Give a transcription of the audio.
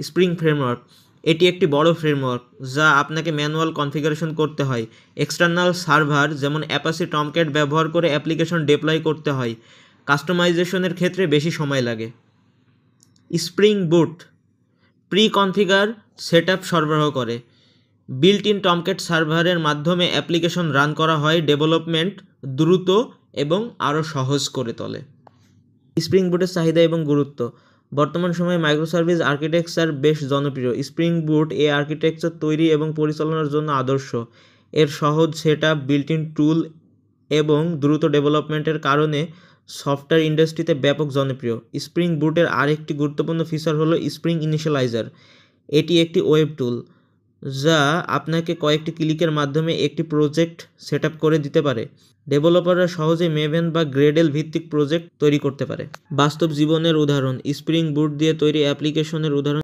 Spring framework, এটি একটি বড় ফ্রেমওয়ার্ক যা আপনাকে ম্যানুয়াল কনফিগারেশন করতে হয়। এক্সটার্নাল সার্ভার যেমন অ্যাপাচি টমক্যাট ব্যবহার করে অ্যাপ্লিকেশন ডিপ্লয় করতে হয়। কাস্টমাইজেশনের ক্ষেত্রে বেশি সময় লাগে। স্প্রিং বুট প্রি কনফিগার সেটআপ সরবরাহ করে। বিল্ট ইন টমক্যাট সার্ভারের মাধ্যমে অ্যাপ্লিকেশন রান করা হয়, ডেভেলপমেন্ট দ্রুত এবং আরও সহজ করে তোলে। স্প্রিং বুটের চাহিদা এবং গুরুত্ব। বর্তমান সময়ে মাইক্রোসার্ভিস আর্কিটেকচার বেশ জনপ্রিয়। স্প্রিং বুট এই আর্কিটেকচার তৈরি এবং পরিচালনার জন্য আদর্শ। এর সহজ সেটআপ, বিল্ট ইন টুল এবং দ্রুত ডেভেলপমেন্টের কারণে সফটওয়্যার ইন্ডাস্ট্রিতে ব্যাপক জনপ্রিয়। স্প্রিং বুটের আরেকটি গুরুত্বপূর্ণ ফিচার হলো স্প্রিং ইনিশিয়ালাইজার। এটি একটি ওয়েব টুল যা আপনাকে কয়েকটি ক্লিকের মাধ্যমে একটি প্রজেক্ট সেটআপ করে দিতে পারে। ডেভেলপাররা সহজেই মেভেন বা গ্রেডেল ভিত্তিক প্রজেক্ট তৈরি করতে পারে। বাস্তব জীবনের উদাহরণ। স্প্রিং বুট দিয়ে তৈরি অ্যাপ্লিকেশনের উদাহরণ